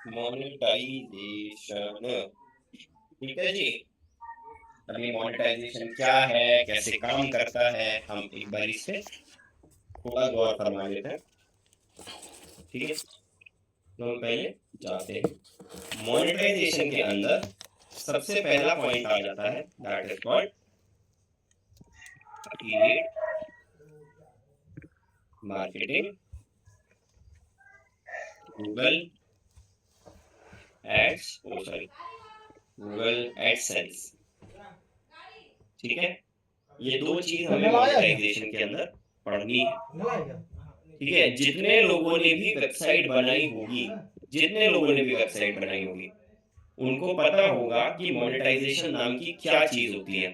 Monetization, ठीक है जी। अभी मोनेटाइजेशन क्या है, कैसे काम करता है, हम एक बार इस पे थोड़ा गौर फरमा लेते हैं, ठीक है। तो हम पहले जाते हैं मोनेटाइजेशन के अंदर। सबसे पहला पॉइंट आ जाता है, that is called affiliate marketing, Google ads, Google AdSense, ठीक है। ये दो चीज हमें मोनेटाइजेशन के अंदर पढ़नी है, ठीक है। जितने लोगों ने भी वेबसाइट बनाई होगी, जितने लोगों ने भी वेबसाइट बनाई होगी, उनको पता होगा कि मोनेटाइजेशन नाम की क्या चीज होती है,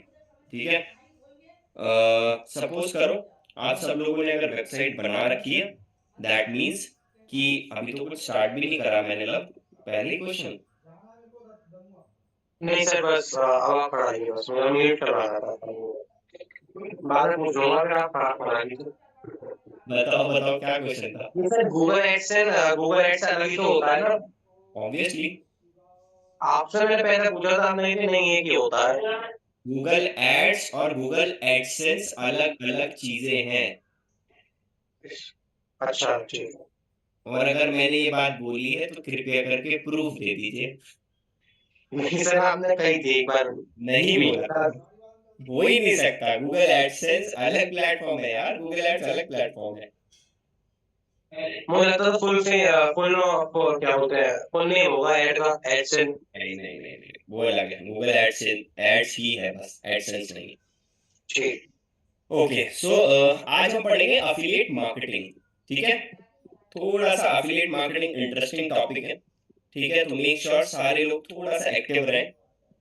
ठीक है। सपोज करो आप सब लोगों ने अगर वेबसाइट बना रखी है, दैट मीन्स कि अभी तो कुछ स्टार्ट भी नहीं करा मैंने, लब पहले क्वेश्चन। नहीं सर, बस अब आप पढ़ाइए, बस मैं म्यूट करवा रहा था बाद में पूछ लूंगा, फिर आप पढ़ा लीजिए। बताओ बताओ क्या क्वेश्चन था। ये सर गूगल एड्स से अलग ही तो होता है ना। ऑब्वियसली आपसे मैंने पहले पूछा था, आपने कि नहीं एक ही होता है। गूगल एड्स और गूगल एडसेंस अलग अलग चीजें हैं। अच्छा ठीक है। और अगर मैंने ये बात बोली है तो कृपया करके प्रूफ दे दीजिए। नहीं सर, आपने कही थी एक बार। नहीं बोला, हो ही नहीं सकता। गूगल एडसेंस अलग प्लेटफॉर्म है यार, गूगल एड्स अलग प्लेटफॉर्म है। मुझे लगता था फुल क्या बोलते हैं, फुल नेम होगा ऐड का, एडसेंस। नहीं नहीं नहीं नहीं, वो अलग है। गूगल एडसेंस एड्स ही है बस, एडसेंस नहीं। ठीक। ओके सो आज हम पढ़ेंगे अफिलिएट मार्केटिंग, ठीक है। थोड़ा सा अफिलिएट मार्केटिंग इंटरेस्टिंग टॉपिक है, ठीक है। तो मेक श्योर सारे लोग थोड़ा सा एक्टिव रहें,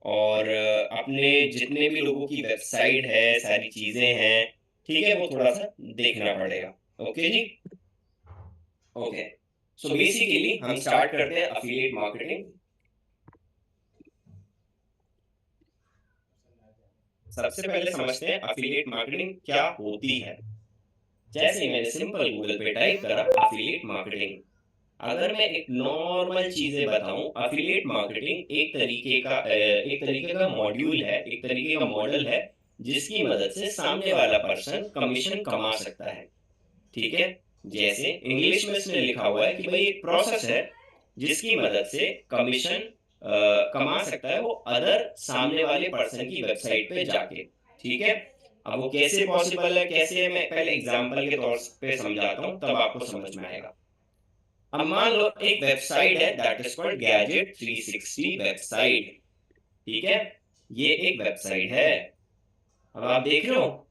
और अपने जितने भी लोगों की वेबसाइट है, सारी चीजें हैं, ठीक है, वो थोड़ा सा देखना पड़ेगा। ओके जी, ओके। सो बेसिकली हम स्टार्ट करते हैं अफिलिएट मार्केटिंग। सबसे पहले समझते हैं अफिलिएट मार्केटिंग क्या होती है। जैसे ही मैंने सिंपल गूगल पे टाइप करा अफिलिएट मार्केटिंग, अगर मैं एक नॉर्मल चीजें बताऊं, अफिलिएट मार्केटिंग एक तरीके का मॉड्यूल है, एक तरीके का मॉडल है, जिसकी मदद से सामने वाला पर्सन कमीशन कमा सकता है, ठीक है। जैसे इंग्लिश में इसमें लिखा हुआ है कि भाई एक प्रोसेस है जिसकी मदद से कमीशन कमा सकता है वो अदर सामने वाले पर्सन की वेबसाइट पे जाके, ठीक है। अब वो कैसे पॉसिबल है, कैसे है, मैं पहले एग्जांपल के तौर पे समझाता हूँ, तब आपको समझ में आएगा। अब मान लो एक वेबसाइट है, that is called gadget 360 website, ठीक है। ये एक वेबसाइट है। अब आप देख रहे हो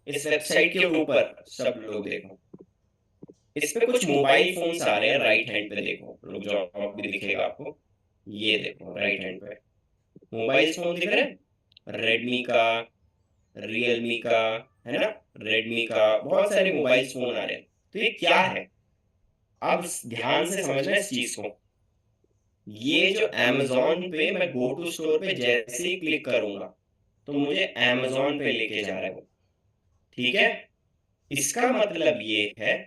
इस वेबसाइट के ऊपर, सब लोग देखो, इस पे कुछ मोबाइल फोन्स आ रहे हैं। राइट हैंड पे देखो, रुक जाओ भी दिखेगा आपको। ये देखो राइट हैंड पे मोबाइल फोन दिख रहे हैं, रेडमी का, रियलमी का, है ना, रेडमी का, बहुत सारे मोबाइल फोन आ रहे हैं। तो ये क्या है, अब ध्यान से समझना इस चीज को। ये जो Amazon पे मैं गो टू स्टोर पे जैसे ही क्लिक करूंगा तो मुझे Amazon पे लेके जा रहा है वो, ठीक है। इसका मतलब ये है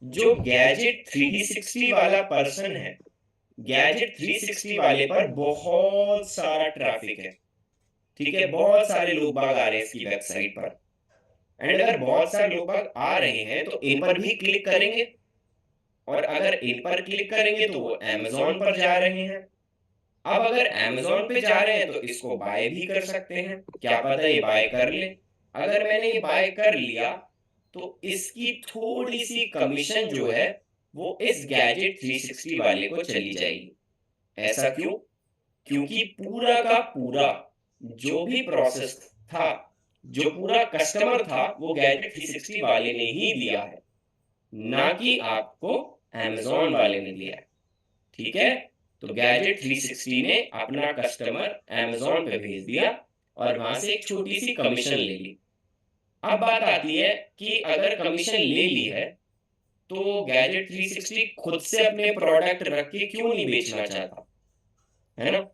जो गैजेट 360 वाला पर्सन है, गैजेट 360 वाले पर बहुत सारा ट्रैफिक है, ठीक है। बहुत सारे लोग बाग आ रहे हैं इसकी वेबसाइट पर, एंड अगर बहुत सारे लोग बाग आ रहे हैं तो इन पर भी क्लिक करेंगे, और अगर इन पर क्लिक करेंगे तो वो Amazon पर जा रहे हैं। अब अगर Amazon पे जा रहे हैं तो इसको बाय भी कर सकते हैं, क्या पता ये बाय कर ले। अगर मैंने ये बाय कर लिया तो इसकी थोड़ी सी कमीशन जो है वो इस गैजेट 360 वाले को चली जाएगी। ऐसा क्यों? क्योंकि पूरा का पूरा जो भी प्रोसेस था, जो पूरा कस्टमर था, वो गैजेट 360 वाले ने ही दिया है, ना कि आपको Amazon वाले ने दिया है, ठीक है। तो गैजेट 360 ने अपना कस्टमर Amazon पे भेज दिया और वहां से एक छोटी सी कमीशन ले ली। अब बात आती है कि अगर कमीशन ले ली है तो गैजेट 360 खुद से अपने प्रोडक्ट रख के क्यों नहीं बेचना चाहता, है ना।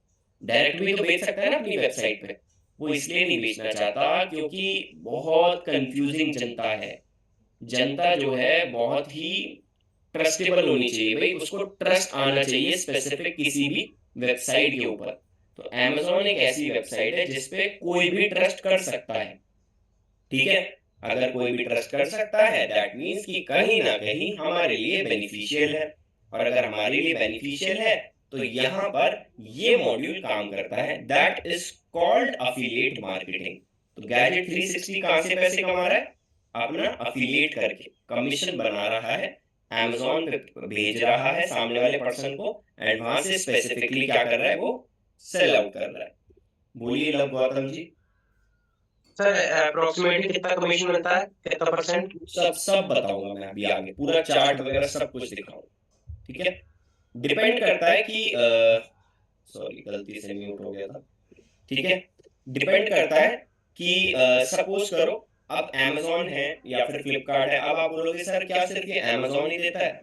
डायरेक्ट भी तो बेच सकता है ना अपनी वेबसाइट पे। वो इसलिए नहीं बेचना चाहता क्योंकि बहुत कंफ्यूजिंग जनता है, जनता जो है बहुत ही ट्रस्टेबल होनी चाहिए भाई, उसको ट्रस्ट आना चाहिए स्पेसिफिक किसी भी वेबसाइट के ऊपर। तो amazon एक ऐसी वेबसाइट है जिसपे कोई भी ट्रस्ट कर सकता है। ठीक है, अगर कोई भी ट्रस्ट कर सकता है दैट मीन्स कि कहीं ना कहीं हमारे लिए बेनिफिशियल है। और अगर हमारे लिए बेनिफिशियल है तो यहाँ पर ये मॉड्यूल काम करता है, that is called affiliate marketing. तो गैजेट 360 कहाँ से पैसे कमा रहा है? अपना अफिलिएट करके कमीशन बना रहा है, amazon पे भेज रहा है सामने वाले पर्सन को, एंड वहां से स्पेसिफिकली क्या कर रहा है, वो सेल आउट कर रहा है। बोलिए love Gautam ji. Sir approximately कितना कमीशन मिलता है, कितना परसेंट? सब सब बताऊंगा मैं अभी आगे, पूरा चार्ट वगैरह सब कुछ दिखाऊंगा। ठीक है, डिपेंड करता है कि सॉरी गलती से म्यूट हो गया था। ठीक है, डिपेंड करता है कि सपोज करो अब amazon है या फिर फ्लिपकार्ट है। अब आप बोलोगे सर क्या सिर्फ ये amazon ही देता है?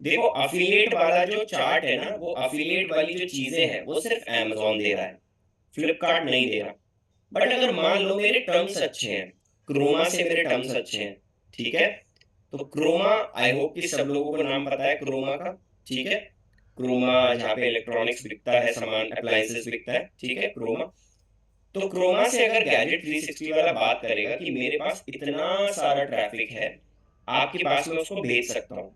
देखो अफिलिएट वाला जो चार्ट है ना, वो अफिलिएट वाली जो चीजें हैं वो सिर्फ amazon दे रहा है, फ्लिपकार्ट नहीं दे रहा। बट अगर मान लो मेरे टर्म्स अच्छे हैं, क्रोमा से मेरे टर्म्स अच्छे हैं, ठीक है, तो क्रोमा, आई होप कि सब लोगों को नाम पता है क्रोमा का। ठीक है, क्रोमा जहाँ पे इलेक्ट्रॉनिक्स बिकता है, सामान अप्लायंसेस बिकता है, ठीक है, क्रोमा। तो क्रोमा से अगर गैजेट 360 वाला बात करेगा कि मेरे पास इतना सारा ट्रैफिक है, आपके पास मैं उसको भेज सकता हूँ।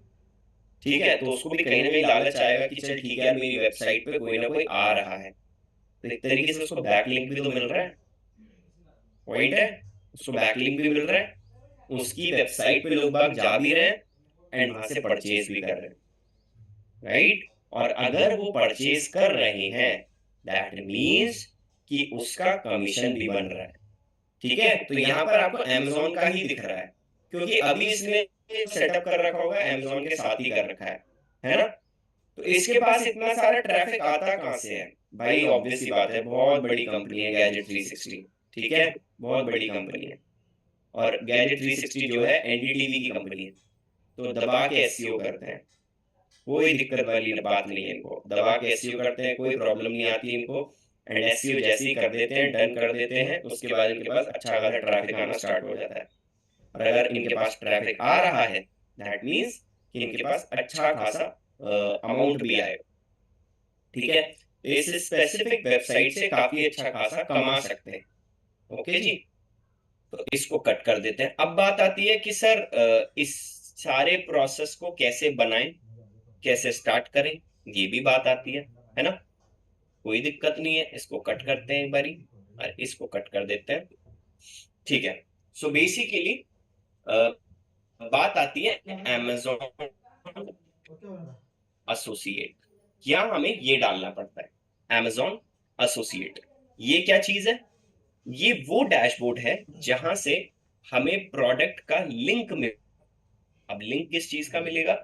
ठीक है, तो उसको भी कहीं ना कहीं लालच आएगा कि चल ठीक है यार, मेरी वेबसाइट पे कोई ना कोई आ रहा है, तो एक तरीके से उसको बैकलिंक भी तो मिल रहा है। पॉइंट है, उसको बैकलिंक भी मिल रहा है, उसकी वेबसाइट पे लोग बाग जा भी रहे हैं, एंड वहां से परचेज भी कर रहे हैं, राइट। और अगर वो परचेज कर रहे हैं दैट मीन्स कि उसका कमीशन भी बन रहा है। ठीक है, तो यहाँ पर आपको amazon का ही दिख रहा है, क्योंकि अभी इसने सेटअप कर रखा होगा amazon के साथ ही कर रखा है ना। तो इसके पास इतना सारा ट्रैफिक आता कहाँ से है? भाई ऑब्वियस सी बात है, बहुत बड़ी कंपनी है गैजेट 360। ठीक है, बहुत बड़ी कंपनी है। और गैजेट 360 जो है एनडीटीवी की कंपनी है, तो दबा के एसईओ करते हैं, कोई दिक्कत वाली बात नहीं है, इनको दबा के एसईओ करते हैं, कोई प्रॉब्लम नहीं आती इनको। एंड एसईओ जैसे ही कर देते हैं, डन कर देते हैं, उसके बाद इनके पास अच्छा खासा ट्रैफिक आना स्टार्ट हो जाता है। और अगर इनके पास ट्रैफिक आ रहा है दैट मीन्स कि इनके पास अच्छा खासा अमाउंट भी आएगा। ठीक है, तो इस स्पेसिफिक वेबसाइट से काफी अच्छा खासा कमा सकते हैं। ओके जी, तो इसको कट कर देते हैं। अब बात आती है कि सर इस सारे प्रोसेस को कैसे बनाएं, कैसे स्टार्ट करें, ये भी बात आती है ना। कोई दिक्कत नहीं है, इसको कट करते हैं एक बारी और इसको कट कर देते हैं। ठीक है, सो बेसिकली बात आती है amazon एसोसिएट। क्या हमें ये डालना पड़ता है amazon एसोसिएट? ये क्या चीज है? ये वो डैशबोर्ड है जहां से हमें प्रोडक्ट का लिंक मिल। अब लिंक किस चीज का मिलेगा?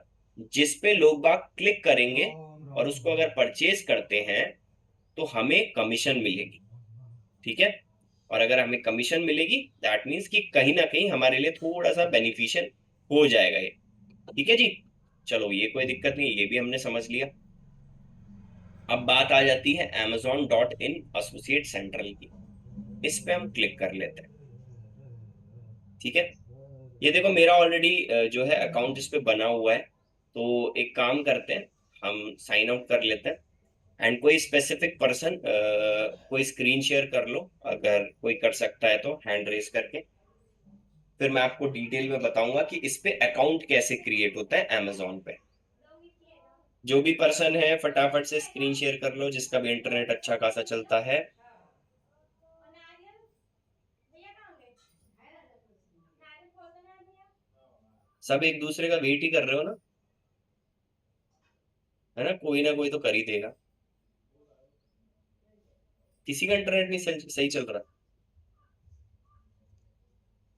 जिस पे लोग बाग क्लिक करेंगे और उसको अगर परचेज करते हैं तो हमें कमीशन मिलेगी। ठीक है, और अगर हमें कमीशन मिलेगी दैट मीन्स कि कहीं ना कहीं हमारे लिए थोड़ा सा बेनिफिशियल हो जाएगा ये। ठीक है जी, चलो ये कोई दिक्कत नहीं, ये भी हमने समझ लिया। अब बात आ जाती है amazon.in एसोसिएट सेंट्रल की। इस पे हम क्लिक कर लेते हैं। ठीक है, ये देखो मेरा ऑलरेडी जो है अकाउंट इस पे बना हुआ है। तो एक काम करते हैं, हम साइन आउट कर लेते हैं। एंड कोई स्पेसिफिक पर्सन कोई स्क्रीन शेयर कर लो, अगर कोई कर सकता है तो हैंड रेस करके। फिर मैं आपको डिटेल में बताऊंगा कि इस पे अकाउंट कैसे क्रिएट होता है अमेजोन पे। जो भी पर्सन है फटाफट से स्क्रीन शेयर कर लो, जिसका भी इंटरनेट अच्छा खासा चलता है। सब एक दूसरे का वेट ही कर रहे हो ना, है ना, कोई ना कोई तो कर ही देगा। किसी का इंटरनेट नहीं सही चल रहा?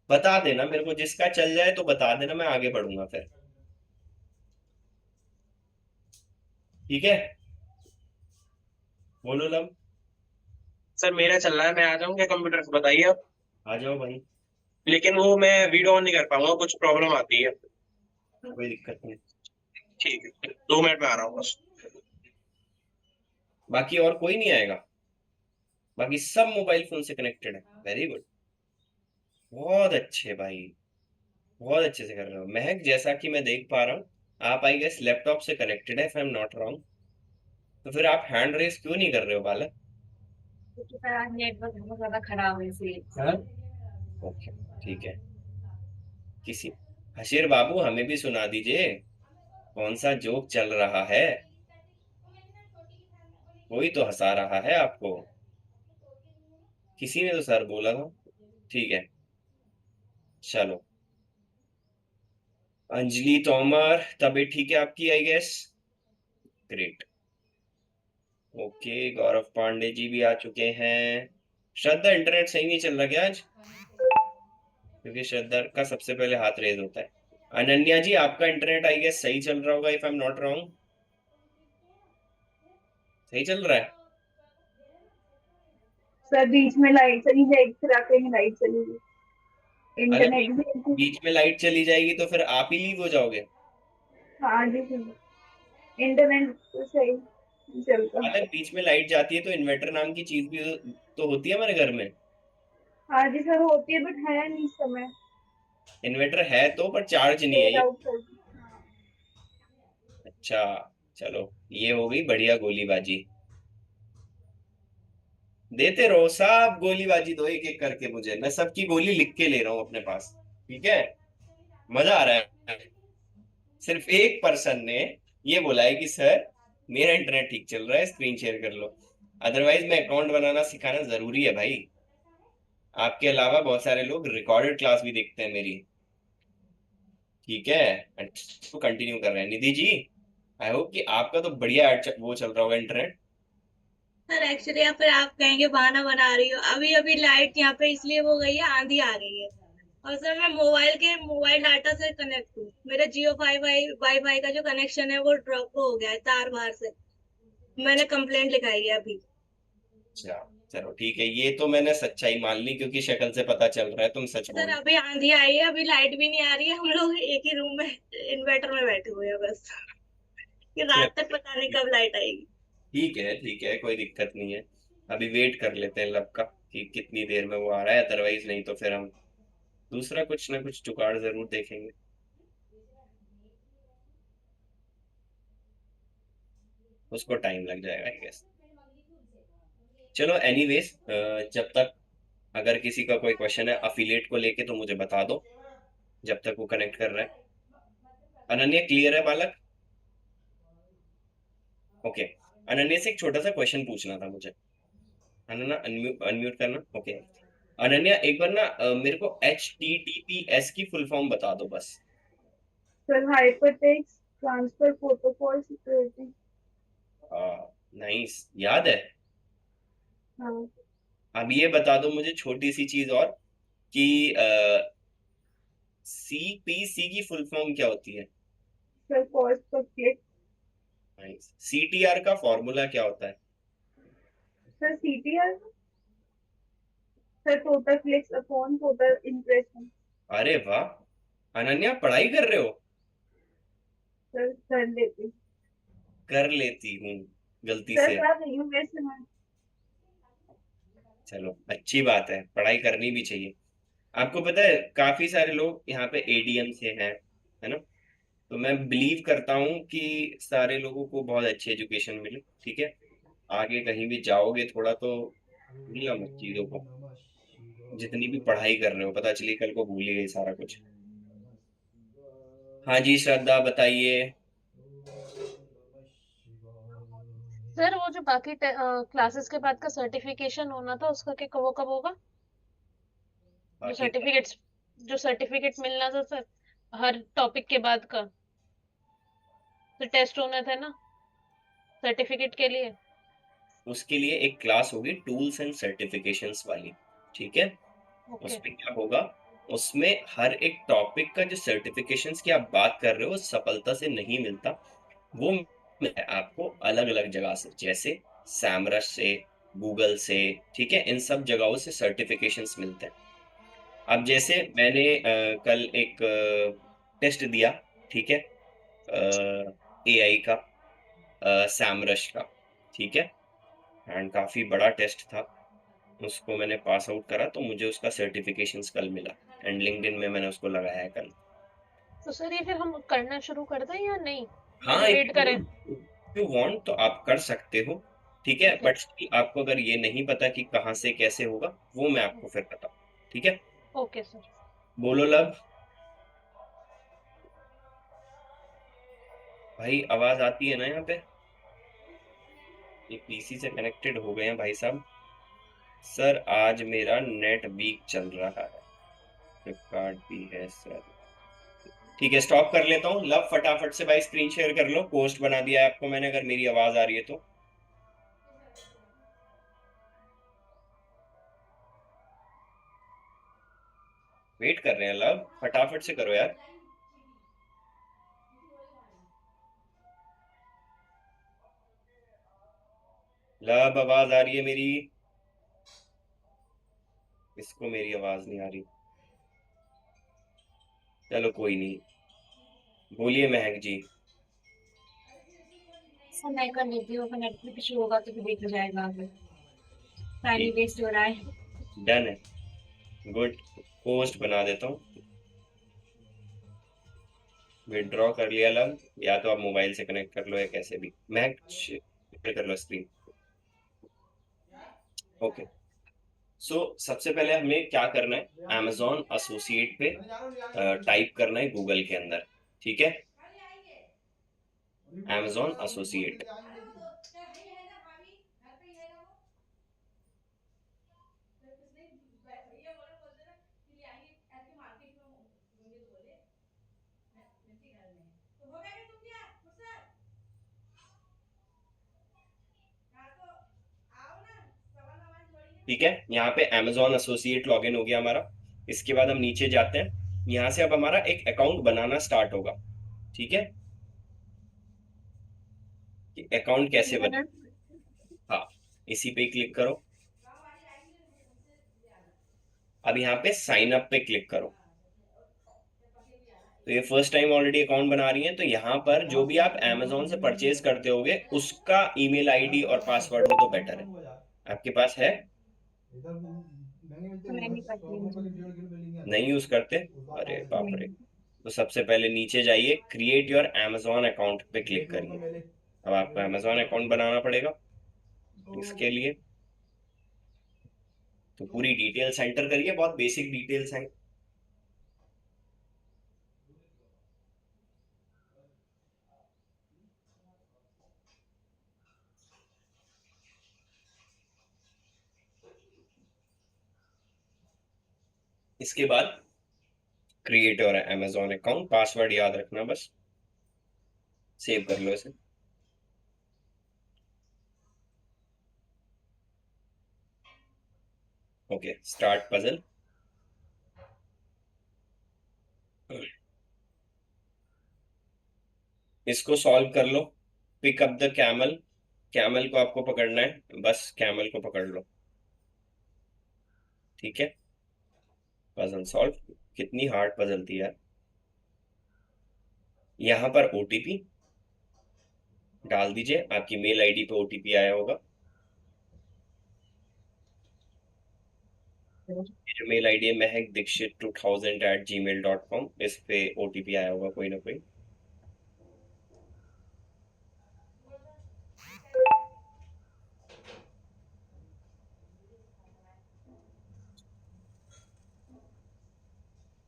बता देना मेरे को, जिसका चल जाए तो बता देना, मैं आगे बढ़ूंगा फिर। ठीक है, बोलो लव। सर मेरा चल रहा है, मैं आ जाऊँ क्या कंप्यूटर से, बताइए आप। आ जाओ भाई, लेकिन वो मैं वीडियो ऑन नहीं कर पाऊंगा, कुछ प्रॉब्लम आती है। कोई दिक्कत नहीं। ठीक है, 2 मिनट में आ रहा हूँ बस। बाकी और कोई नहीं आएगा? बाकी सब मोबाइल फोन से कनेक्टेड है, वेरी गुड, बहुत अच्छे भाई, बहुत अच्छे से कर रहे हो महक। जैसा कि मैं देख पा रहा हूँ, आप आई गेस लैपटॉप से कनेक्टेड है, if I am not wrong. तो फिर आप हैंड रेस क्यों नहीं कर रहे हो बालक? क्योंकि मेरा नेटवर्क बहुत ज्यादा खराब है इसलिए। ओके, ठीक है। किसी हशीर बाबू, हमें भी सुना दीजिए, कौन सा जोक चल रहा है? कोई तो हंसा रहा है आपको। किसी ने तो सर बोला था। ठीक है, चलो। अंजलि तोमर, तबीयत ठीक है आपकी आई गेस? ग्रेट। ओके, गौरव पांडे जी भी आ चुके हैं। श्रद्धा, इंटरनेट सही नहीं चल रहा क्या आज? क्योंकि श्रद्धा का सबसे पहले हाथ रेज होता है। अनन्या जी, आपका इंटरनेट आई गेस सही चल रहा होगा, if I am not wrong. सही चल रहा है? सर बीच में लाइट चली जाएगी, फिर आके ही लाइट चली गई। अगर इंटरनेट भी बीच में लाइट चली जाएगी तो फिर आप ही लीव हो जाओगे। हाँ जी सर, इंटरनेट तो सही नहीं चलता। अगर बीच में लाइट जाती है तो इन्वर्टर नाम की चीज भी तो होती है हमारे घर में। हाँ जी सर, होती है बट है नहीं इस समय। इन्वर्टर है तो, पर चार्ज नहीं है फेड ये। आउट कर दी। अच्छा, चलो, ये हो गई बढ़िया गोलीबाजी। देते रहो सब गोलीबाजी, दो एक एक करके, मुझे मैं सबकी गोली लिख के ले रहा हूँ अपने पास। ठीक है, मजा आ रहा है। सिर्फ एक पर्सन ने ये बोला है कि सर मेरा इंटरनेट ठीक चल रहा है, स्क्रीन शेयर कर लो। अदरवाइज मैं अकाउंट बनाना सिखाना जरूरी है भाई। आपके अलावा बहुत सारे लोग रिकॉर्डेड क्लास भी देखते हैं मेरी। ठीक है, तो कंटिन्यू कर रहे हैं निधि जी। आई होप कि आपका तो बढ़िया वो चल रहा होगा इंटरनेट। सर एक्चुअली या फिर आप कहेंगे बहाना बना रही हो, अभी अभी लाइट यहाँ पे इसलिए हो गई है, आंधी आ रही है। और सर मैं मोबाइल डाटा से कनेक्ट हूँ, मेरा जियो वाई फाई का जो कनेक्शन है वो ड्रॉप हो गया है तार बाहर से। मैंने कंप्लेंट लिखाई है अभी। अच्छा, चलो ठीक है, ये तो मैंने सच्चाई मान ली, क्योंकि शक्ल से पता चल रहा है तुम सच सर बोल। अभी आंधी आई है, अभी लाइट भी नहीं आ रही है, हम लोग एक ही रूम में इन्वर्टर में बैठे हुए हैं बस। कि रात तक पता नहीं कब लाइट आएगी। ठीक है, ठीक है, कोई दिक्कत नहीं है। अभी वेट कर लेते हैं लब का, कि कितनी देर में वो आ रहा है, अदरवाइज नहीं तो फिर हम दूसरा कुछ ना कुछ जुगाड़ जरूर देखेंगे। उसको टाइम लग जाएगा आई गेस। चलो एनीवेज, जब तक अगर किसी का कोई क्वेश्चन है अफिलिएट को लेके तो मुझे बता दो, जब तक वो कनेक्ट कर रहा है। अनन्या, क्लियर है बालक? ओके। अनन्या से एक छोटा सा क्वेश्चन पूछना था मुझे। अनन्या, अनम्यूट करना। ओके। अनन्या, एक बार ना मेरे को HTTPS की फुल फॉर्म बता दो बस। Sir hypertext transfer protocol security. Nice, याद है। हाँ अब ये बता दो मुझे छोटी सी चीज और, कि CPC की फुल फॉर्म क्या होती है? Sir, cost per click. Nice. CTR का फॉर्मूला क्या होता है? Sir CTR. Sir total clicks upon total impression. अरे वाह, अनन्या पढ़ाई कर रहे हो? सर कर लेती। कर लेती हूँ गलती सर से। कर रही हूँ वैसे मैं। चलो, अच्छी बात है, पढ़ाई करनी भी चाहिए। आपको पता है काफी सारे लोग यहाँ पे ADM से हैं, है ना? तो मैं बिलीव करता हूँ कि सारे लोगों को बहुत अच्छी एजुकेशन मिले। ठीक है, आगे कहीं भी जाओगे थोड़ा तो भूलना मत चीजों को। जितनी भी पढ़ाई कर रहे हो, पता चली कल को भूल ही गई सारा कुछ। हाँ जी श्रद्धा, बताइए। सर वो जो बाकी क्लासेस के बाद का सर्टिफिकेशन होना था उसका क्या, वो कब होगा? जो बाकी सर्टिफिकेट्स जो सर्टिफिकेट मिलना था सर, हर टॉपिक के बाद का, तो टेस्ट होने थे ना सर्टिफिकेट के लिए। उसके लिए एक क्लास होगी टूल्स एंड सर्टिफिकेशंस वाली। ठीक है, ओके। उसमें क्या होगा, उसमें हर एक टॉपिक का जो सर्टिफिकेशंस की आप बात कर रहे हो, वो सफलता से नहीं मिलता। वो मैं आपको अलग अलग जगह से, जैसे सैमरस से, गूगल से, ठीक है, इन सब जगहों से सर्टिफिकेशंस मिलते हैं। अब जैसे मैंने कल एक टेस्ट दिया, ठीक है, AI का, सैमरस का। ठीक है, एंड काफी बड़ा टेस्ट था। उसको मैंने पास आउट करा तो मुझे उसका सर्टिफिकेशंस कल मिला, एंड लिंक्डइन में मैंने उसको लगाया है कल। तो सर ये फिर हम करना शुरू कर दें या नहीं, हाँ, कि वेट करें? इफ यू वांट तो आप कर सकते हो, ठीक है, ओके। बट स्टिल आपको अगर ये नहीं पता कि कहाँ से कैसे होगा, वो मैं आपको फिर बताऊँ, ठीक है। Okay sir. बोलो लब। भाई आवाज आती है ना यहाँ पे? ये पीसी से कनेक्टेड हो गए हैं भाई साहब। सर आज मेरा नेट वीक चल रहा है, फ्लिपकार्ट भी है सर। ठीक है, स्टॉप कर लेता हूँ। लब फटाफट से भाई स्क्रीन शेयर कर लो, पोस्ट बना दिया है आपको मैंने, अगर मेरी आवाज आ रही है तो। वेट कर रहे हैं लब, फटाफट से करो यार। लब आवाज आ रही है मेरी? इसको मेरी आवाज नहीं आ रही, चलो कोई नहीं। बोलिए महक जी। सर मैं कर लेती हूँ, अगर नेटफ्लिक्स इशू होगा तो फिर देखा जाएगा आगे। टाइम ही ठीक, वेस्ट हो रहा है। डन है, गुड। पोस्ट बना देता हूँ। विड्रॉ कर लिया लब, या तो आप मोबाइल से कनेक्ट कर लो या कैसे भी। महक शेयर कर लो स्क्रीन। ओके। सो सबसे पहले हमें क्या करना है, amazon एसोसिएट पे टाइप करना है गूगल के अंदर, ठीक है। amazon associate. ठीक है, यहाँ पे amazon एसोसिएट लॉगिन हो गया हमारा। इसके बाद हम नीचे जाते हैं, यहाँ से अब हमारा एक अकाउंट बनाना स्टार्ट होगा, ठीक है। अकाउंट कैसे बने, हाँ, इसी पे क्लिक करो। अब यहाँ पे साइन अप पे क्लिक करो। तो ये फर्स्ट टाइम ऑलरेडी अकाउंट बना रही हैं, तो यहाँ पर जो भी आप amazon से परचेज करते होगे उसका ईमेल आईडी और पासवर्ड हो तो बेटर है। आपके पास है? तो मैं नहीं करती हूँ मुझे। नहीं यूज करते? अरे बाप रे। नहीं। तो सबसे पहले नीचे जाइए, क्रिएट योर amazon अकाउंट पे क्लिक करिए। अब आपको amazon अकाउंट बनाना पड़ेगा इसके लिए। तो पूरी डिटेल्स एंटर करिए, बहुत बेसिक डिटेल्स हैं। इसके बाद create your amazon account, password याद रखना बस। सेव कर लो इसे। Okay, start puzzle. इसको सॉल्व कर लो। Pick up the camel. Camel को आपको पकड़ना है, बस कैमल को पकड़ लो, ठीक है। Puzzle solve. कितनी हार्ड पजल थी यार। यहाँ पर ओटीपी डाल दीजिए, आपकी मेल आईडी पे ओटीपी आया होगा। ये जो मेल आईडी है महक dixit2000@gmail.com, इस पे ओटीपी आया होगा कोई ना कोई।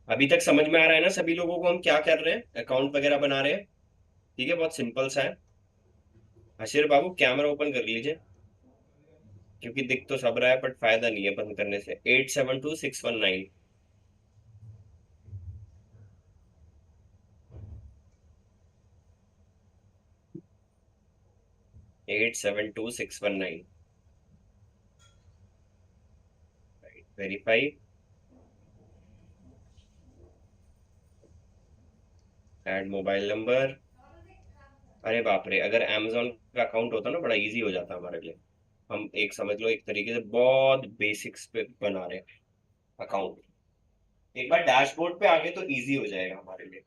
अभी तक समझ में आ रहा है ना सभी लोगों को हम क्या कर रहे हैं, अकाउंट वगैरह बना रहे हैं? ठीक है, बहुत सिंपल सा है। हशीर बाबू कैमरा ओपन कर लीजिए, क्योंकि दिख तो सब रहा है बट फायदा नहीं है बंद करने से। 872619। 872619। वेरीफाई। Add mobile number. अरे बाप रे, अगर amazon का अकाउंट होता ना बड़ा इजी हो जाता हमारे लिए। हम एक समझ लो एक तरीके से बहुत बेसिक्स पे बना रहे हैं अकाउंट। एक बार डैशबोर्ड पे आगे तो इजी हो जाएगा हमारे लिए।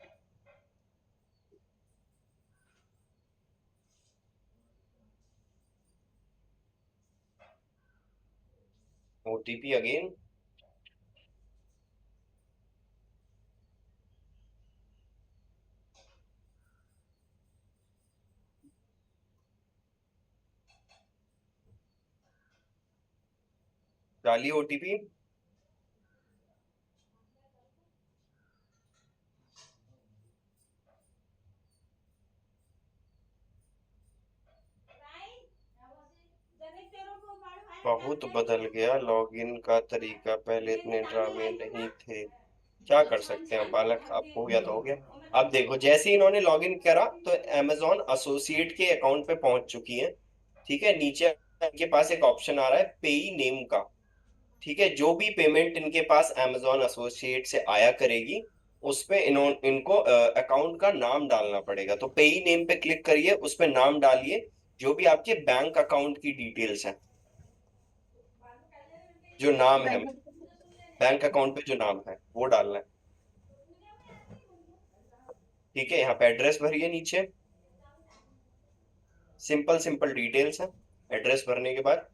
OTP again. डालिए ओटीपी। बहुत बदल गया लॉगिन का तरीका, पहले इतने ड्रामे नहीं थे। क्या कर सकते हैं बालक, आपको हो गया तो हो गया। अब देखो जैसे ही इन्होंने लॉगिन करा तो अमेजोन एसोसिएट के अकाउंट पे पहुंच चुकी हैं। ठीक है, नीचे इनके पास एक ऑप्शन आ रहा है पेई नेम का। ठीक है, जो भी पेमेंट इनके पास अमेजोन एसोसिएट से आया करेगी उस पे इनको अकाउंट का नाम डालना पड़ेगा। तो पेई नेम पे क्लिक करिए, उस पे नाम डालिए, जो भी आपके बैंक अकाउंट की डिटेल्स हैं, जो नाम है बैंक अकाउंट पे जो नाम है वो डालना है। ठीक है, यहाँ पे एड्रेस भरिए नीचे, सिंपल सिंपल डिटेल्स है। एड्रेस भरने के बाद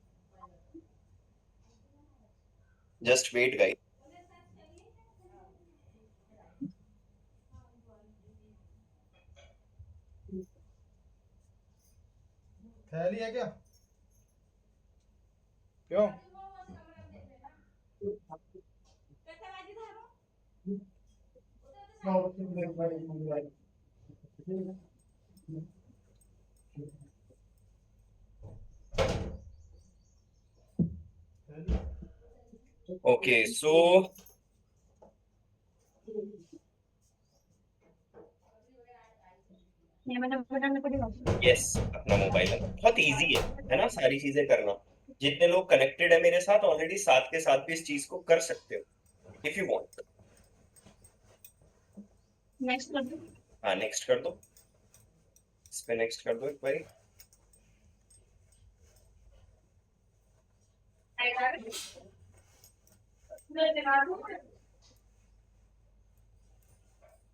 जस्ट वेट गाइस। थैली है क्या? क्यों? ओके सो यस, अपना मोबाइल नंबर बहुत इजी है ना, सारी चीजें करना। जितने लोग कनेक्टेड है मेरे साथ ऑलरेडी, साथ के साथ भी इस चीज को कर सकते हो इफ यू वांट। नेक्स्ट कर दो। हाँ नेक्स्ट कर दो, इस पे नेक्स्ट कर दो एक बारी।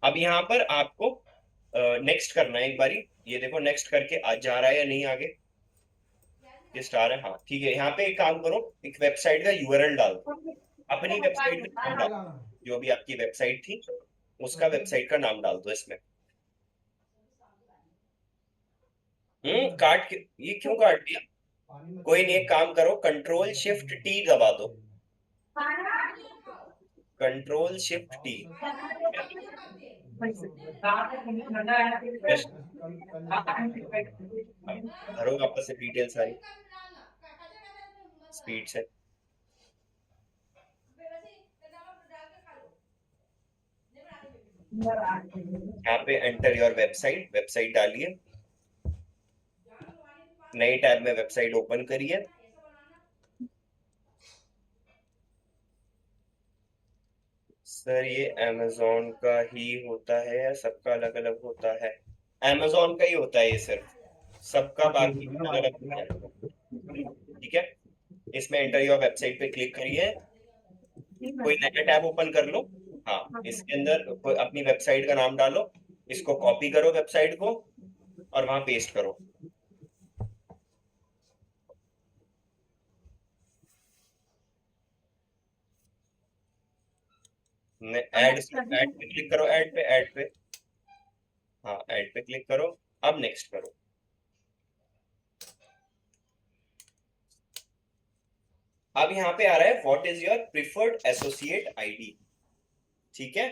अब यहाँ पर आपको नेक्स्ट करना है एक बारी। ये देखो नेक्स्ट करके आज जा रहा है या नहीं आगे, ये स्टार है। हाँ ठीक है, यहाँ पे एक काम करो, एक वेबसाइट का यूआरएल डाल दो, अपनी वेबसाइट का नाम डाल दो, जो भी आपकी वेबसाइट थी उसका वेबसाइट का नाम डाल दो इसमें। काट के ये क्यों काट दिया? कोई नहीं, एक काम करो, कंट्रोल शिफ्ट टी दबा दो, कंट्रोल शिफ्ट टी। भरो वापस से डिटेल सारी स्पीड से। यहाँ पे एंटर योर वेबसाइट, वेबसाइट डालिए, नई टैब में वेबसाइट ओपन करिए। सर ये अमेजोन का ही होता है या सबका अलग अलग होता है? अमेजोन का ही होता है ये सिर्फ, सबका बाकी अलग अलग होता है। ठीक है, इसमें एंटर योर वेबसाइट पे क्लिक करिए, कोई नया टैब ओपन कर लो। हाँ, इसके अंदर अपनी वेबसाइट का नाम डालो, इसको कॉपी करो वेबसाइट को और वहां पेस्ट करो। ऐड पे क्लिक करो, ऐड पे हाँ ऐड पे क्लिक करो, अब नेक्स्ट करो। अब यहाँ पे आ रहा है what is your preferred associate ID. ठीक है,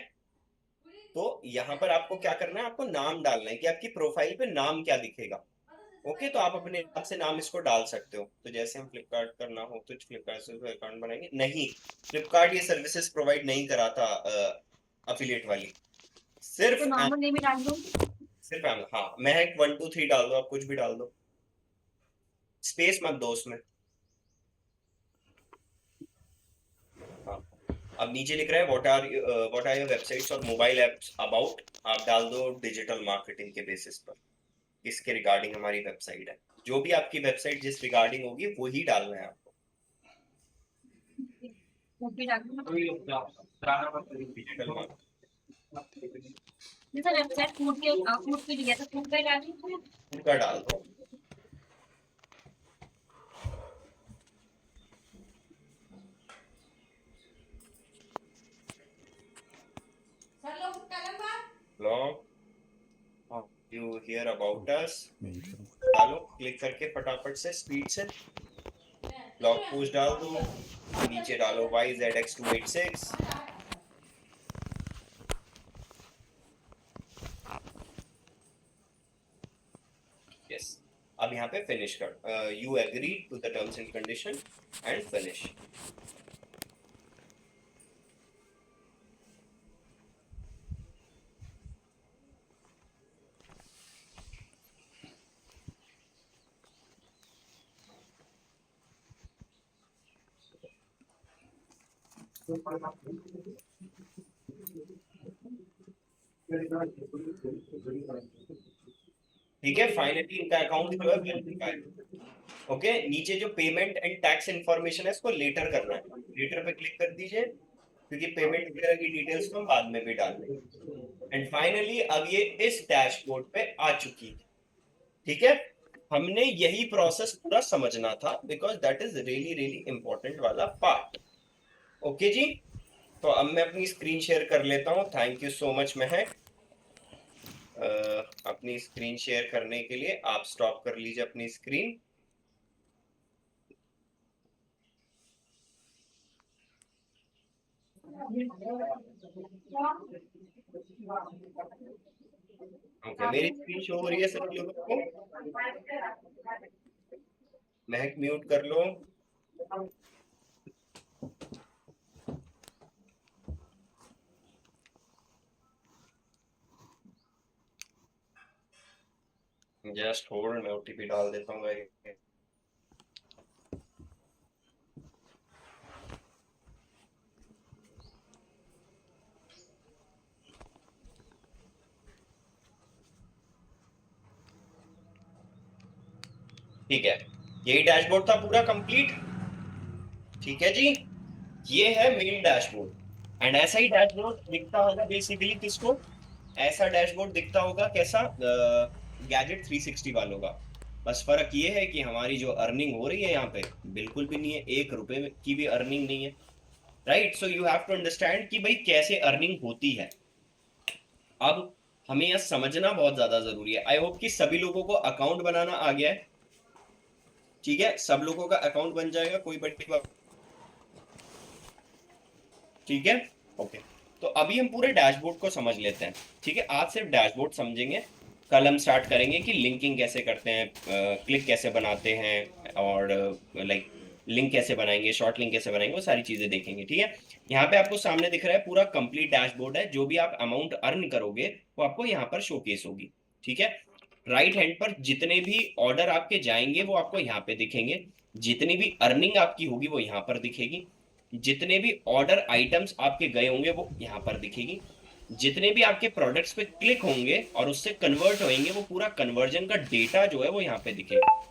तो यहाँ पर आपको क्या करना है, आपको नाम डालना है कि आपकी प्रोफाइल पे नाम क्या दिखेगा। ओके, तो आप अपने हिसाब से नाम इसको डाल सकते हो। तो जैसे हम फ्लिपकार्ट करना हो तो फ्लिपकार्ट से अकाउंट बनाएंगे। नहीं, फ्लिपकार्ट ये सर्विसेज प्रोवाइड नहीं कराता अफिलिएट वाली, सिर्फ सिर्फ हाँ महक 1 2 3 डाल दो, आप कुछ भी डाल दो, स्पेस मत दो उसमें। हाँ, अब नीचे लिख रहा है व्हाट आर योर वेबसाइट्स और मोबाइल एप्स अबाउट, आप डाल दो डिजिटल मार्केटिंग के बेसिस पर, इसके रिगार्डिंग हमारी वेबसाइट है। जो भी आपकी वेबसाइट जिस रिगार्डिंग होगी वो ही डालना है आपको। डिजिटल वेबसाइट फूड के लिए तो फूड का डाल दो, फूड का डाल दो। यू हियर अबाउट अस डालो, क्लिक करके फटाफट से स्पीड से ब्लॉग पोस्ट डाल दो। नीचे डालो YZX286, यस। अब यहाँ पे फिनिश कर, you agree to the terms and condition and finish. ठीक है, फाइनली इनका अकाउंट जो है वेरीफाइड। ओके, नीचे जो पेमेंट एंड टैक्स इंफॉर्मेशन है इसको लेटर करना है, लेटर पे क्लिक कर दीजिए, क्योंकि पेमेंट वगैरह की डिटेल्स को हम बाद में भी डाल देंगे। एंड फाइनली अब ये इस डैशबोर्ड पे आ चुकी है। ठीक है, हमने यही प्रोसेस पूरा समझना था, because that is really really important वाला पार्ट। ओके जी, तो अब मैं अपनी स्क्रीन शेयर कर लेता हूँ। थैंक यू सो मच महक। अपनी स्क्रीन शेयर करने के लिए आप स्टॉप कर लीजिए अपनी स्क्रीन। ओके, मेरी स्क्रीन शो हो रही है सभी लोगों को? महक म्यूट कर लो। जस्ट होल्ड, मैं ओटीपी डाल देता हूँ भाई। ठीक है, यही डैशबोर्ड था पूरा कंप्लीट। ठीक है जी, ये है मेन डैशबोर्ड। एंड ऐसा ही डैशबोर्ड दिखता होगा बेसिकली किसको? ऐसा डैशबोर्ड दिखता होगा कैसा? गैजेट 360 वालों का। बस फर्क ये है कि हमारी जो अर्निंग हो रही है यहाँ पे बिल्कुल भी नहीं है, 1 रुपए की भी अर्निंग नहीं है। Right, so you have to understand कि भाई कैसे अर्निंग होती है। अब हमें यह समझना बहुत ज्यादा जरूरी है। आई होप कि सभी लोगों को अकाउंट बनाना आ गया है। ठीक है, सब लोगों का अकाउंट बन जाएगा, कोई बड़ी बात। ठीक है, ओके। तो अभी हम पूरे डैशबोर्ड को समझ लेते हैं। ठीक है, आज सिर्फ डैशबोर्ड समझेंगे, कल हम स्टार्ट करेंगे कि लिंकिंग कैसे करते हैं, क्लिक कैसे बनाते हैं, और लाइक लिंक कैसे बनाएंगे, शॉर्ट लिंक कैसे बनाएंगे, वो सारी चीजें देखेंगे। ठीक है, यहाँ पे आपको सामने दिख रहा है पूरा कंप्लीट डैशबोर्ड है। जो भी आप अमाउंट अर्न करोगे वो आपको यहाँ पर शोकेस होगी। ठीक है, राइट हैंड पर जितने भी ऑर्डर आपके जाएंगे वो आपको यहाँ पे दिखेंगे, जितनी भी अर्निंग आपकी होगी वो यहाँ पर दिखेगी, जितने भी ऑर्डर आइटम्स आपके गए होंगे वो यहाँ पर दिखेगी, जितने भी आपके प्रोडक्ट्स पे क्लिक होंगे और उससे कन्वर्ट होंगे वो पूरा कन्वर्जन का डेटा जो है वो यहाँ पे दिखेगा।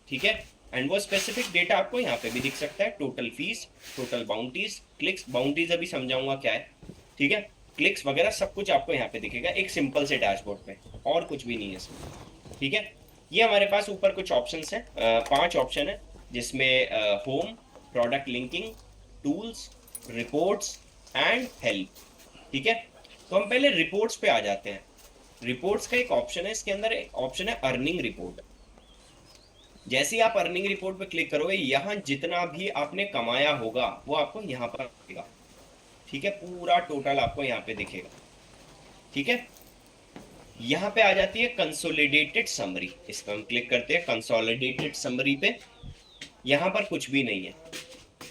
ठीक है, एंड वो स्पेसिफिक डेटा आपको यहाँ पे भी दिख सकता है। Total fees, total bounties, clicks, bounties अभी समझाऊंगा क्या है। ठीक है, क्लिक्स वगैरह सब कुछ आपको यहाँ पे दिखेगा एक सिंपल से डैशबोर्ड पे, और कुछ भी नहीं है इसमें। ठीक है, ये हमारे पास ऊपर कुछ ऑप्शन है, 5 ऑप्शन है, जिसमें home, product linking, tools, reports and help. ठीक है, तो हम पहले रिपोर्ट्स पे आ जाते हैं। रिपोर्ट्स का एक ऑप्शन है, इसके अंदर एक ऑप्शन है अर्निंग रिपोर्ट। जैसे ही आप अर्निंग रिपोर्ट पे क्लिक करोगे, यहाँ जितना भी आपने कमाया होगा वो आपको यहाँ पर दिखेगा। ठीक है, पूरा टोटल आपको यहाँ पे दिखेगा। ठीक है, यहाँ पे आ जाती है कंसोलिडेटेड समरी, इस पर हम क्लिक करते हैं कंसोलिडेटेड समरी पे। यहाँ पर कुछ भी नहीं है,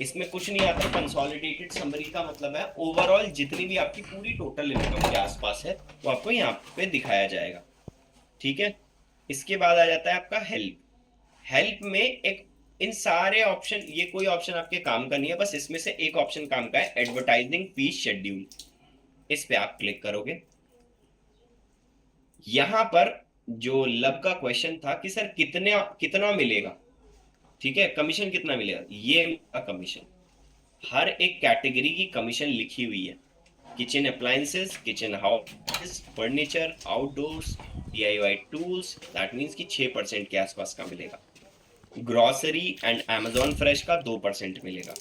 इसमें कुछ नहीं आता। कंसोलिडेटेड समरी का मतलब है ओवरऑल जितनी भी आपकी पूरी टोटल इनकम के आसपास है वो आपको यहाँ पे दिखाया जाएगा। ठीक है, इसके बाद आ जाता है आपका हेल्प। हेल्प में एक इन सारे ऑप्शन, ये कोई ऑप्शन आपके काम का नहीं है, बस इसमें से एक ऑप्शन काम का है, एडवर्टाइजिंग फीस शेड्यूल। इस पे आप क्लिक करोगे, यहां पर जो लब का क्वेश्चन था कि सर कितना मिलेगा, ठीक है, कमीशन कितना मिलेगा, ये कमीशन, हर एक कैटेगरी की कमीशन लिखी हुई है। Kitchen appliances, kitchen house, furniture, outdoors, DIY tools, that means कि 6% के आसपास का मिलेगा। ग्रॉसरी एंड Amazon फ्रेश का 2% मिलेगा।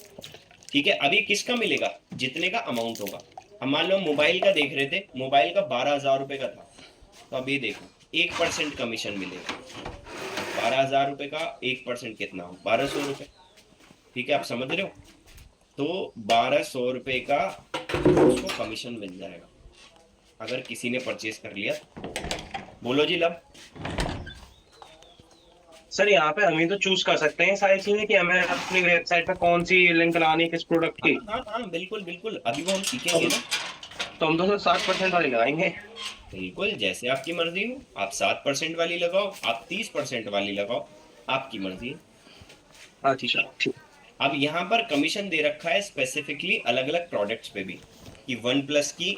ठीक है, अभी किसका मिलेगा? जितने का अमाउंट होगा। हम मान लो मोबाइल का देख रहे थे, मोबाइल का 12,000 रुपए का था, तो अभी देखो 1% कमीशन मिलेगा। 12,000 रुपए का 1% कितना हो? 1,200 रुपए। ठीक है, आप समझ रहे हो? तो 1200 रुपये का उसको कमीशन मिल जाएगा अगर किसी ने परचेज कर लिया। बोलो जी लब। सर यहाँ पे हम ही तो चूज कर सकते हैं सारी चीजें कि हमें अपनी वेबसाइट पे कौन सी लिंक लानी है किस प्रोडक्ट की। हाँ हाँ बिल्कुल बिल्कुल, अभी वो हम सीखेंगे ना। तो हम तो सर 60% वाली लगाएंगे। बिल्कुल, जैसे आपकी मर्जी हो, आप 7% वाली लगाओ, आप 30% वाली लगाओ, आपकी मर्जी है। हाँ ठीक है ठीक। अब यहाँ पर कमीशन दे रखा है स्पेसिफिकली अलग अलग प्रोडक्ट्स पे भी, कि वन प्लस की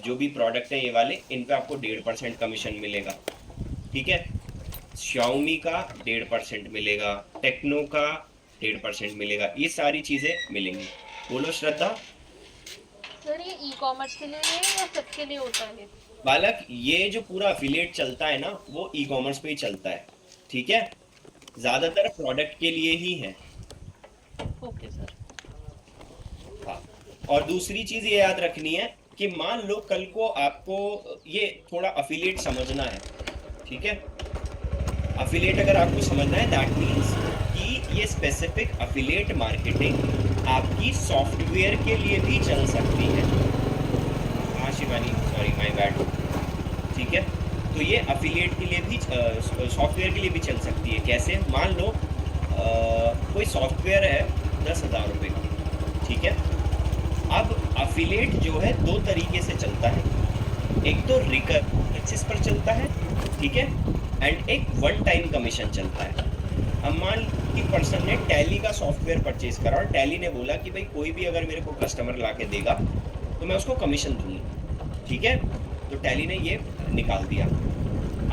जो भी प्रोडक्ट है ये वाले, इन पे आपको 1.5% कमीशन मिलेगा। ठीक है, Xiaomi का 1.5% मिलेगा, टेक्नो का 1.5% मिलेगा, ये सारी चीजें मिलेंगी। बोलो श्रद्धा। सर ये ई कॉमर्स के लिए है या सबके लिए होता है? बालक, ये जो पूरा अफिलिएट चलता है ना, वो ई कॉमर्स पे ही चलता है। ठीक है, ज्यादातर प्रोडक्ट के लिए ही है। Okay sir. हाँ, और दूसरी चीज ये याद रखनी है कि मान लो कल को आपको ये थोड़ा अफिलिएट समझना है। ठीक है, अफिलिएट अगर आपको समझना है, दैट मीन्स कि ये स्पेसिफिक अफिलिएट मार्केटिंग आपकी सॉफ्टवेयर के लिए भी चल सकती है। हाँ शिवानी, सॉरी माय बैड। ठीक है, तो ये अफिलिएट के लिए भी, सॉफ्टवेयर के लिए भी चल सकती है। कैसे? मान लो कोई सॉफ्टवेयर है 10,000 रुपये का। ठीक है, अब अफिलिएट जो है दो तरीके से चलता है, एक तो रिकरिंग बेसिस पर चलता है, ठीक है, एंड एक वन टाइम कमीशन चलता है। अब मान कि पर्सन ने टैली का सॉफ्टवेयर परचेज करा और टैली ने बोला कि भाई कोई भी अगर मेरे को कस्टमर ला के देगा तो मैं उसको कमीशन दूंगा। ठीक है, तो टैली ने ये निकाल दिया।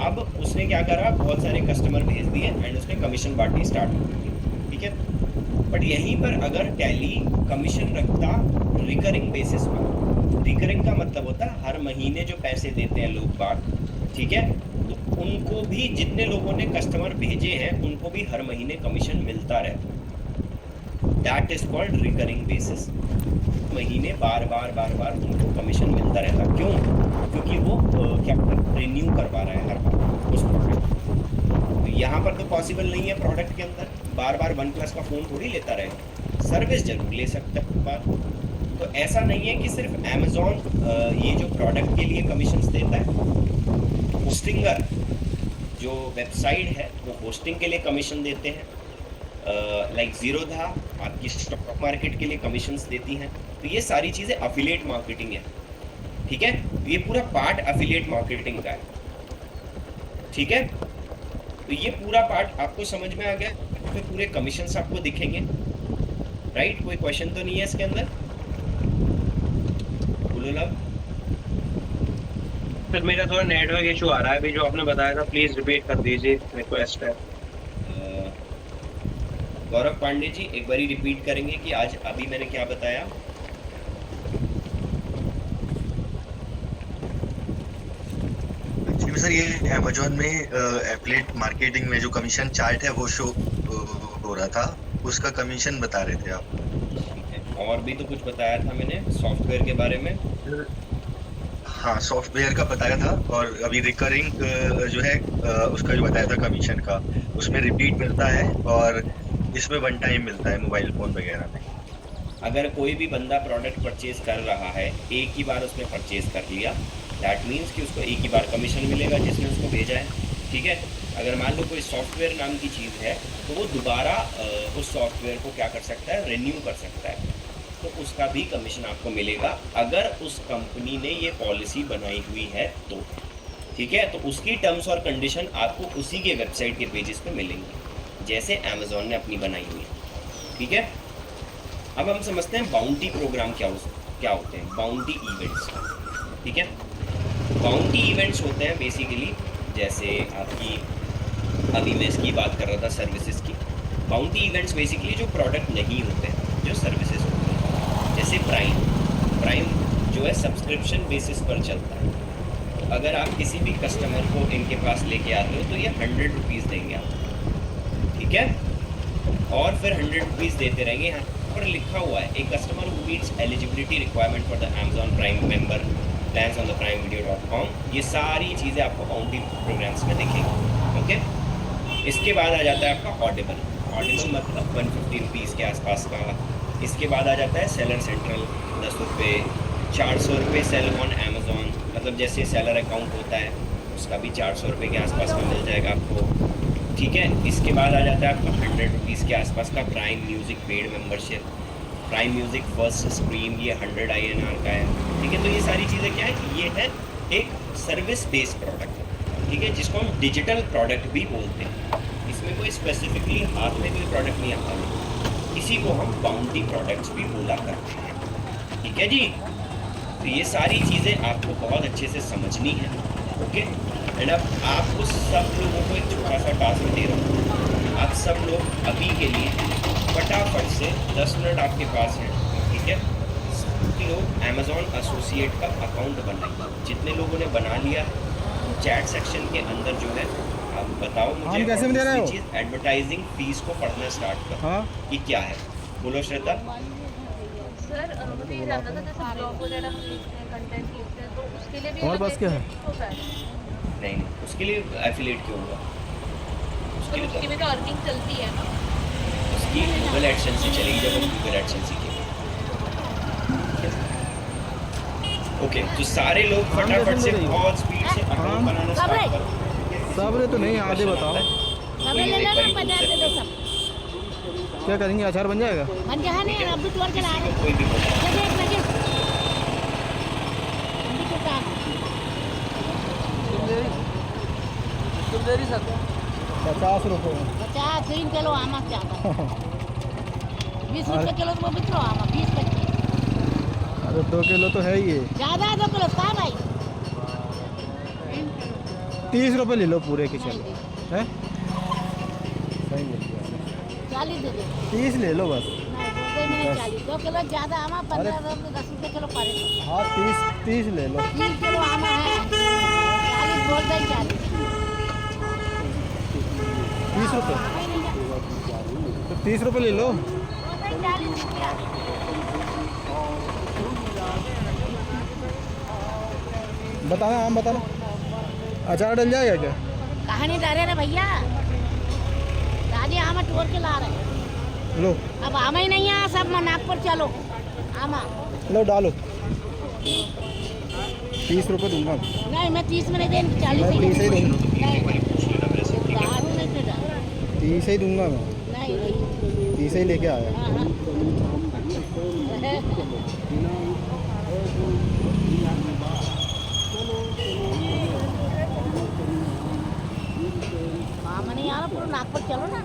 अब उसने क्या करा, बहुत सारे कस्टमर भेज दिए एंड उसने कमीशन बांटनी स्टार्ट कर दी। ठीक है, बट यहीं पर अगर टैली कमीशन रखता रिकरिंग बेसिस पर, रिकरिंग का मतलब होता है हर महीने जो पैसे देते हैं लोग बाग, ठीक है, तो उनको भी, जितने लोगों ने कस्टमर भेजे हैं उनको भी हर महीने कमीशन मिलता रहता। That is called recurring basis. महीने बार बार उनको कमीशन मिलता रहता। क्यों? क्योंकि वो क्या रिन्यू करवा रहा है हर बार उस प्रोडक्ट। तो यहाँ पर तो पॉसिबल नहीं है प्रोडक्ट के अंदर बार बार वन प्लस का फ़ोन थोड़ी लेता रहेगा, सर्विस जरूर ले सकता है बार। तो ऐसा नहीं है कि सिर्फ अमेज़ॉन ये जो प्रोडक्ट के लिए कमीशंस देता है। होस्टिंगर जो वेबसाइट है वो होस्टिंग के लिए कमीशन देते हैं। लाइक ज़ीरोधा आपकी स्टॉक मार्केट के लिए कमीशंस देती हैं। तो ये सारी चीज़ें अफिलिएट मार्केटिंग है। ठीक है, तो ये पूरा पार्ट अफिलिएट मार्केटिंग का है। ठीक है, तो ये पूरा पार्ट आपको समझ में आ गया, तो पूरे कमीशंस आपको दिखेंगे। राइट, कोई क्वेश्चन तो नहीं है इसके अंदर? बोलो लव। फिर मेरा थोड़ा नेटवर्क इशू आ रहा है, अभी जो आपने बताया था प्लीज रिपीट कर दीजिए, रिक्वेस्ट है। गौरव पांडे जी एक बारी रिपीट करेंगे कि आज अभी मैंने क्या बताया? एक्चुअली सर ये अमेजोन में एफिलिएट मार्केटिंग में जो कमीशन चार्ट है वो शो हो रहा था, उसका कमीशन बता रहे थे आप। ठीक है, और भी तो कुछ बताया था मैंने सॉफ्टवेयर के बारे में। हाँ, सॉफ्टवेयर का बताया था, और अभी रिकरिंग जो है उसका जो बताया था कमीशन का, उसमें रिपीट मिलता है और इसमें वन टाइम मिलता है मोबाइल फ़ोन वगैरह में। अगर कोई भी बंदा प्रोडक्ट परचेज कर रहा है, एक ही बार उसने परचेज कर लिया, दैट मीन्स कि उसको एक ही बार कमीशन मिलेगा जिसने उसको भेजा है। ठीक है, अगर मान लो कोई सॉफ्टवेयर नाम की चीज़ है तो वो दोबारा उस सॉफ्टवेयर को क्या कर सकता है, रिन्यू कर सकता है, तो उसका भी कमीशन आपको मिलेगा अगर उस कंपनी ने ये पॉलिसी बनाई हुई है तो। ठीक है, तो उसकी टर्म्स और कंडीशन आपको उसी के वेबसाइट के पेजेस पे मिलेंगे जैसे अमेज़ॉन ने अपनी बनाई हुई है। ठीक है, अब हम समझते हैं बाउंटी प्रोग्राम क्या होते हैं, बाउंटी इवेंट्स। ठीक है, बाउंटी इवेंट्स होते हैं बेसिकली, जैसे आपकी अभी मैं इसकी बात कर रहा था सर्विसेज की। बाउंटी इवेंट्स बेसिकली जो प्रोडक्ट नहीं होते हैं, जो सर्विसेज होते हैं, जैसे प्राइम जो है सब्सक्रिप्शन बेसिस पर चलता है। तो अगर आप किसी भी कस्टमर को इनके पास लेके आते हो तो ये 100 रुपीज़ देंगे आपको। ठीक है, और फिर 100 रुपीज़ देते रहेंगे। यहाँ पर लिखा हुआ है, एक customer who meets eligibility requirement for the Amazon prime member plans on the primevideo.com। ये सारी चीज़ें आपको बाउंटी प्रोग्राम्स में दिखेंगी। ओके, इसके बाद आ जाता है आपका ऑडिबल मतलब 150 रुपीज़ के आसपास का इसके बाद आ जाता है सेलर सेंट्रल 10 रुपये, 400 रुपये सेल ऑन अमेजोन, मतलब जैसे सेलर अकाउंट होता है उसका भी 400 रुपये के आसपास में मिल जाएगा आपको। ठीक है, इसके बाद आ जाता है आपका 100 रुपीज़ के आसपास का prime music paid membership. Prime music first stream ये 100 INR का है। ठीक है, तो ये सारी चीज़ें क्या है कि ये है एक सर्विस बेस्ड प्रोडक्ट, ठीक है, जिसको हम डिजिटल प्रोडक्ट भी बोलते हैं। इसमें कोई स्पेसिफिकली हाथ में कोई प्रोडक्ट नहीं आता, इसी को हम बाउंटी प्रोडक्ट्स भी बोला करते हैं। ठीक है जी, तो ये सारी चीज़ें आपको बहुत अच्छे से समझनी है। ओके, एंड अब आपको सब लोगों को एक छोटा सा टास्क दे रहा हूँ। आप सब लोग अभी के लिए फटाफट से 10 मिनट आपके पास है, ठीक है, लोग अमेजोन एसोसिएट का अकाउंट बनाइए। जितने लोगों ने बना लिया चैट सेक्शन के अंदर जो है आप बताओ मुझे। कैसे में दे रहे हो? चीज एडवर्टाइजिंग फीस को पढ़ना स्टार्ट कर हाँ कि क्या है, बोलो श्रद्धा। सर मुझे ये जानना था, जैसे ब्लॉग वगैरह हम लिखते हैं, कंटेंट लिखते हैं, तो उसके लिए भी हमारे पास क्या है? होता है? नहीं नहीं, उसके लिए एफिलिएट क्यों होगा? उसके तो लिए उसकी भी तो अर्निंग चलती है ना। उसकी गूगल एडसेंस से चलेगी जब हम गूगल एडसेंस सीखेंगे। ओके, तो सारे लोग फटाफट से बहुत स्पीड से अकाउंट बनाना स्टार्ट करो। सबरे तो नहीं, आधे बताओ क्या करेंगे? अचार बन जाएगा? बन गया नहीं यार, अभी तोड़ के ला रहे हैं। कोई भी बोला लगे अभी तो काम तुम देरी सर 50 रुपये 50 3 किलो आमा चाहता 20 रुपये किलो तो वो बिकरो आमा 20-25 अरे 2 किलो तो है ही है। ज्यादा 2 किलो कहाँ भाई? 30 रुपये ले लो पूरे के, चलो है सही बोल दिया। 40 दे दे 30 ले लो बस। नहीं बोलते ही मैंने 40 2 किलो ज्यादा आमा 15 रुपये 10 रुपये किलो पड़ेगा। हाँ 30 ले लो। 3 किलो आमा है 40 बोलते ही 40 30 रुपये तो 30 रुपये ले लो। बोलते ही 40 रुपया। बताना, आम बताना, अचार डल जाएगा क्या? कहानी डाले रे भैया, दादी आमा तोड़ के ला रहे हैं। लो अब आमा ही नहीं है, सब नागपुर चलो आमा। लो डालो, 30 रुपये दूंगा। नहीं मैं 30 में नहीं देंगे, 40 मैं 30 ही दूंगा, नहीं दारू नहीं पीता 30 ही दूंगा मैं। नहीं नहीं 30 ही लेके आया। हाँ, हाँ। मामा नहीं आ रहा, पूरा नागपुर चलो ना।